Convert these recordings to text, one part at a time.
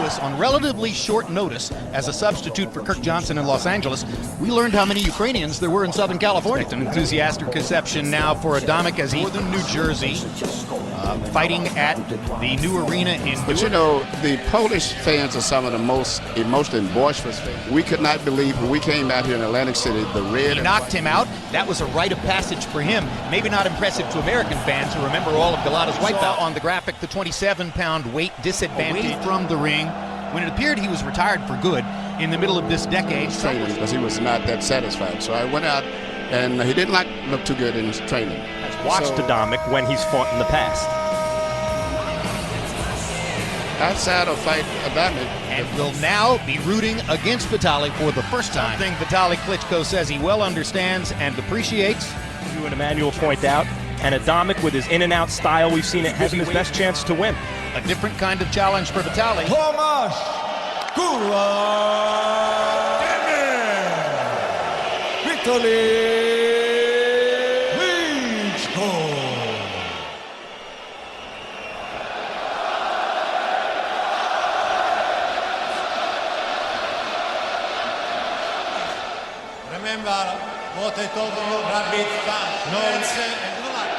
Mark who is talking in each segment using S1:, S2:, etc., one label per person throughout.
S1: Angeles on relatively short notice as a substitute for Kirk Johnson in Los Angeles. We learned how many Ukrainians there were in Southern California. An enthusiastic reception now for Adamek as he northern New Jersey, fighting at the new arena in.
S2: But you know, the Polish fans are some of the most emotional and boisterous fans. We could not believe when we came out here in Atlantic City, the red.
S1: He knocked him out. That was a rite of passage for him. Maybe not impressive to American fans who remember all of Galata's wipeout. On the graphic, the 27-pound weight disadvantage from the ring when it appeared he was retired for good in the middle of this decade.
S2: Training because he was not that satisfied. So I went out, and he didn't look too good in his training.
S3: I've watched Adamek when he's fought in the past.
S2: Outside of fight Adamek,
S1: and will now be rooting against Vitali for the first time. Something Vitali Klitschko says he well understands and appreciates.
S3: You and Emmanuel point out, and Adamek with his in-and-out style, we've seen it having his best chance to win.
S1: A different kind of challenge for Vitali.
S4: Tomasz Adamek, Vitali Klitschko. Remember what I told you, rabbit fast, no and good luck.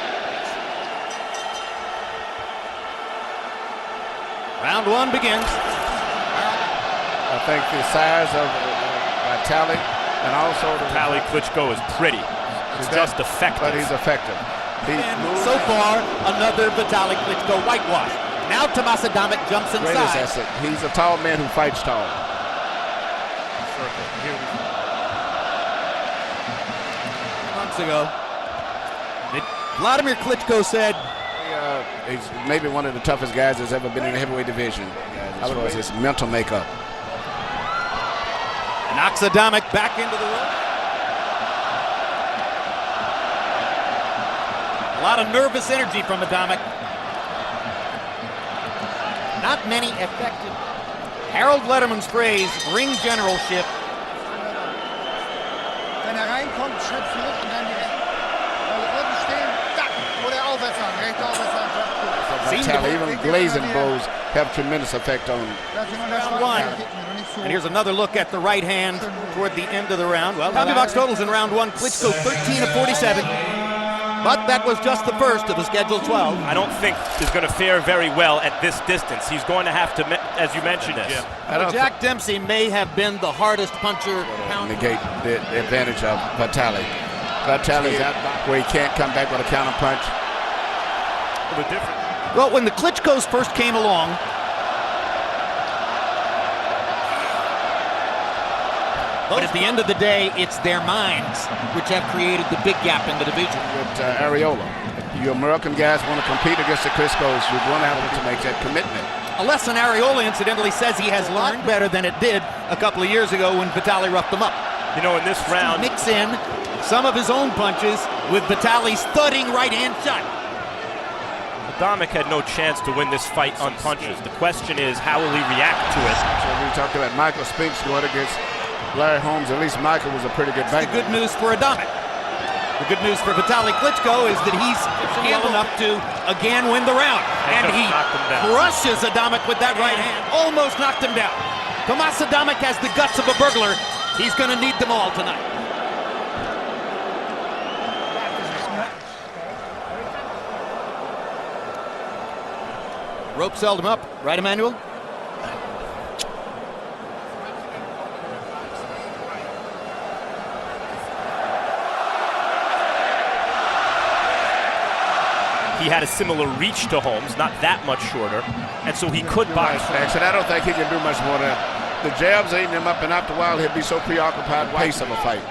S1: Round one begins.
S2: I think the size of Vitali and also
S3: Vitali Klitschko is pretty. It's just effective.
S2: But he's effective.
S1: So far, another Vitali Klitschko whitewash. Now Tomasz Adamek jumps inside.
S2: Greatest asset. He's a tall man who fights tall.
S1: Months ago, Vladimir Klitschko said,
S2: he's maybe one of the toughest guys that's ever been in the heavyweight division as far as his mental makeup.
S1: Knocks Adamek back into the ring. A lot of nervous energy from Adamek. Not many effective. Harold Letterman's phrase, ring generalship.
S5: Wenn reinkommt, Schritt zurück und dann direkt. Unten stehen, zack, oder aufwärts rechts aufwärts
S2: Even glazing blows have tremendous effect on him.
S1: Round one. And here's another look at the right hand toward the end of the round. Well, Tommy box totals in round one. Klitschko 13 of 47. But that was just the first of the scheduled 12.
S3: I don't think he's going to fare very well at this distance. He's going to have to, as you mentioned,
S1: Jack Dempsey may have been the hardest puncher.
S2: Negate the advantage of Vitali. Vitali's out where he can't come back with a counter punch.
S1: Well, when the Klitschkos first came along, but at the end of the day, it's their minds which have created the big gap in the division.
S2: With Areola, you American guys want to compete against the Klitschkos. You're going to have to make that commitment.
S1: A lesson Areola incidentally says he has learned better than it did a couple of years ago when Vitali roughed him up.
S3: You know, in this round,
S1: mix in some of his own punches with Vitali's thudding right-hand shot.
S3: Adamek had no chance to win this fight on punches. The question is, how will he react to it?
S2: So we talked about Michael Spinks going against Larry Holmes. At least Michael was a pretty good fighter.
S1: The good news for Adamek. The good news for Vitali Klitschko is that he's well enough to again win the round. And he crushes Adamek with that right hand. Almost knocked him down. Tomasz Adamek has the guts of a burglar. He's going to need them all tonight. Ropes held him up. Right, Emmanuel?
S3: He had a similar reach to Holmes, not that much shorter, and so he could box.
S2: And I don't think he can do much more than that. The jabs eating him up, and after a while he'll be so preoccupied with the pace of a fight.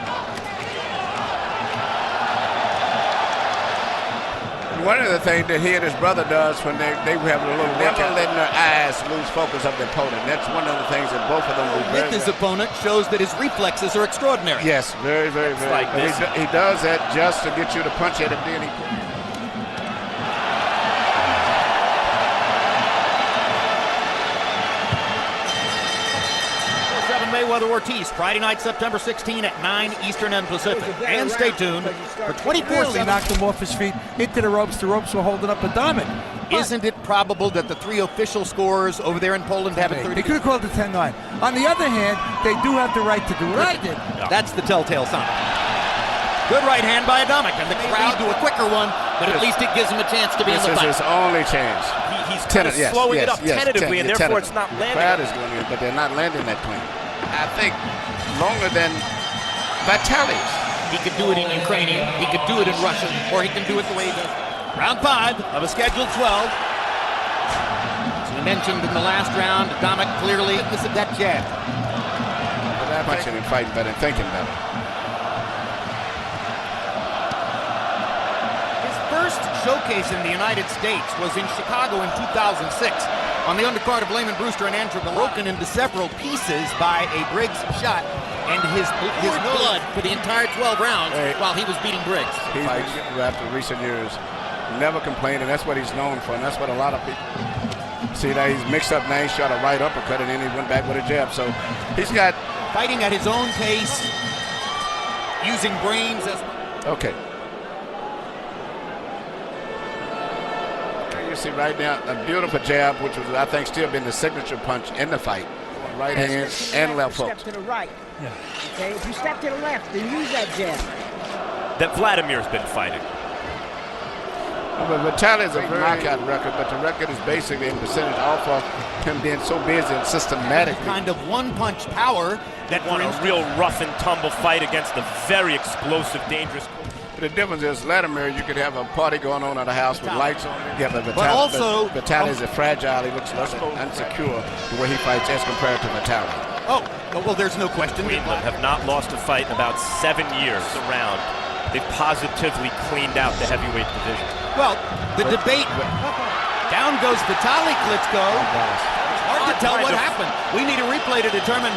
S2: One of the things that he and his brother does when they have a little never letting their eyes lose focus of the opponent. That's one of the things that both of them do very
S1: well. With his opponent shows that his reflexes are extraordinary.
S2: Yes, very, very, very.
S3: Like this.
S2: He does that just to get you to punch at him. Then he
S1: Mayweather-Ortiz, Friday night, September 16 at 9 Eastern and Pacific. And stay tuned for 24/7.
S4: Knocked him off his feet into the ropes. The ropes were holding up Adamek.
S1: Isn't it probable that the 3 official scorers over there in Poland have it 30?
S6: They could have called it 10-9. On the other hand, they do have the right to do what I did.
S1: That's the telltale sign. Good right hand by Adamek, and the crowd do a quicker one, but at least it gives him a chance to be in the fight.
S2: This is his only chance.
S3: He's kind of slowing it up tentatively, and therefore it's not landing.
S2: The crowd is doing it, but they're not landing that clean. I think longer than Vitali's.
S1: He could do it in Ukrainian, he could do it in Russian, or he can do it the way he does. Round 5 of a scheduled 12. As we mentioned in the last round, Adamek clearly missed that jab.
S2: But punching and fighting better and thinking better.
S1: His first showcase in the United States was in Chicago in 2006 on the undercard of Lehman Brewster and Andrew Belal, broken into several pieces by a Briggs shot, and his blood for the entire 12 rounds while he was beating Briggs.
S2: He's been getting wrapped in recent years. Never complained, and that's what he's known for, and that's what a lot of people see. That he's mixed up now. He shot a right uppercut, and then he went back with a jab. So he's got
S1: fighting at his own pace, using brains as
S2: okay. You see right now a beautiful jab, which was I think still been the signature punch in the fight. Right hand and left hook.
S7: Step to the right. Yeah. Okay, if you step to the left, then use that jab.
S3: That Vladimir's been fighting.
S2: But Vitali's a very knockout record, but the record is basically in percentage off of him being so busy and systematic.
S1: Kind of one-punch power that
S3: won a real rough and tumble fight against a very explosive, dangerous.
S2: But the difference is, Vladimir, you could have a party going on at the house with lights on. Yeah, but Vitali's fragile. He looks less unsecure the way he fights as compared to Vitali.
S1: Oh, well, there's no question.
S3: Greenland have not lost a fight in about 7 years around. They've positively cleaned out the heavyweight division.
S1: Well, the debate, down goes Vitali Klitschko. It's hard to tell what happened. We need a replay to determine,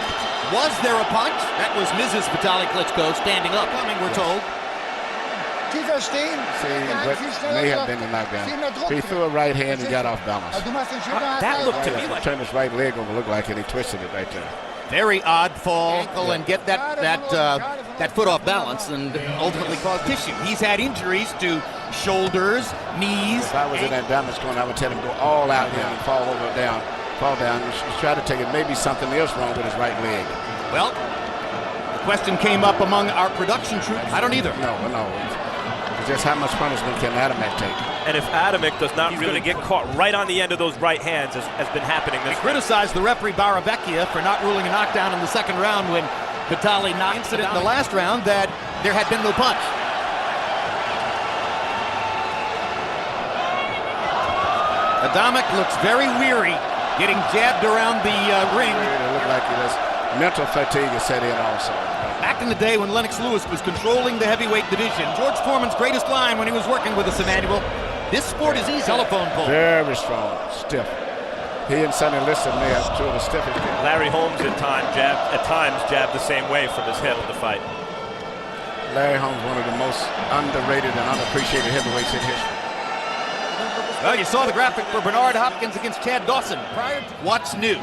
S1: was there a punch? That was Mrs. Vitali Klitschko standing up, we're told.
S2: May have been the knockdown. He threw a right hand and got off balance.
S3: That looked to me like
S2: turned his right leg over, looked like, and he twisted it right there.
S1: Very odd fall, and get that foot off balance and ultimately cause tissue. He's had injuries to shoulders, knees.
S2: If I was in that damage corner, I would tell him go all out here and fall down. He's trying to take it. Maybe something else wrong with his right leg.
S1: Well, the question came up among our production troops. I don't either.
S2: No. It's just how much punishment can Adamek take?
S3: And if Adamek does not really get caught right on the end of those right hands, as has been happening this
S1: week. Criticized the referee Baravecchia for not ruling a knockdown in the second round when Vitali knocked incident in the last round that there had been no punch. Adamek looks very weary, getting jabbed around the ring.
S2: It looked like he was mental fatigue is set in also.
S1: Back in the day when Lennox Lewis was controlling the heavyweight division, George Foreman's greatest line when he was working with us, Emmanuel, this sport is easy. Telephone pole.
S2: Very strong, stiff. He and Sonny Liston may have two of the stiffest.
S3: Larry Holmes at times jabbed the same way from his hip in the fight.
S2: Larry Holmes, one of the most underrated and unappreciated heavyweights in history.
S1: Well, you saw the graphic for Bernard Hopkins against Chad Dawson. What's new?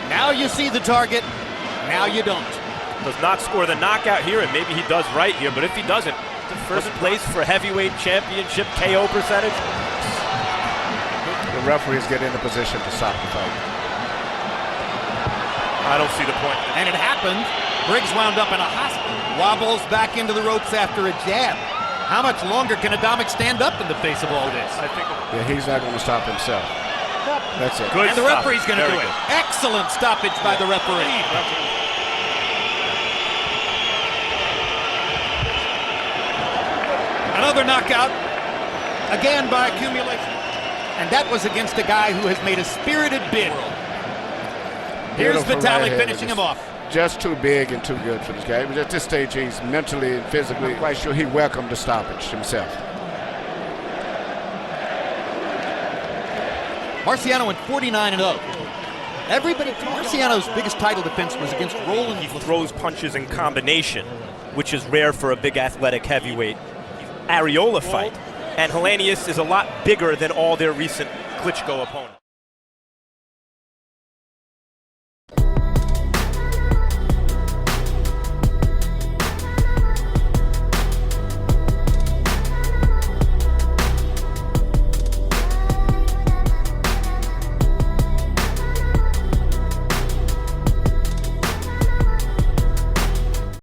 S1: Now you see the target, now you don't.
S3: Does not score the knockout here, and maybe he does right here, but if he doesn't, the first place for heavyweight championship KO percentage.
S2: The referees get into position to stop the fight.
S3: I don't see the point.
S1: And it happened. Briggs wound up in a hospital. Wobbles back into the ropes after a jab. How much longer can Adamek stand up in the face of all this?
S3: I think.
S2: Yeah, he's not going to stop himself. That's it.
S3: Good
S1: and the referee's going to do it.
S3: Good.
S1: Excellent stoppage by the referee. Another knockout, again by accumulation. And that was against a guy who has made a spirited bid. Here's Vitali finishing him off.
S2: Just too big and too good for this guy. At this stage, he's mentally and physically quite sure he welcomed the stoppage himself.
S1: Marciano went 49-0. Marciano's biggest title defense was against Roland.
S3: He throws punches in combination, which is rare for a big athletic heavyweight. Areola fight. And Helenius is a lot bigger than all their recent Klitschko opponents.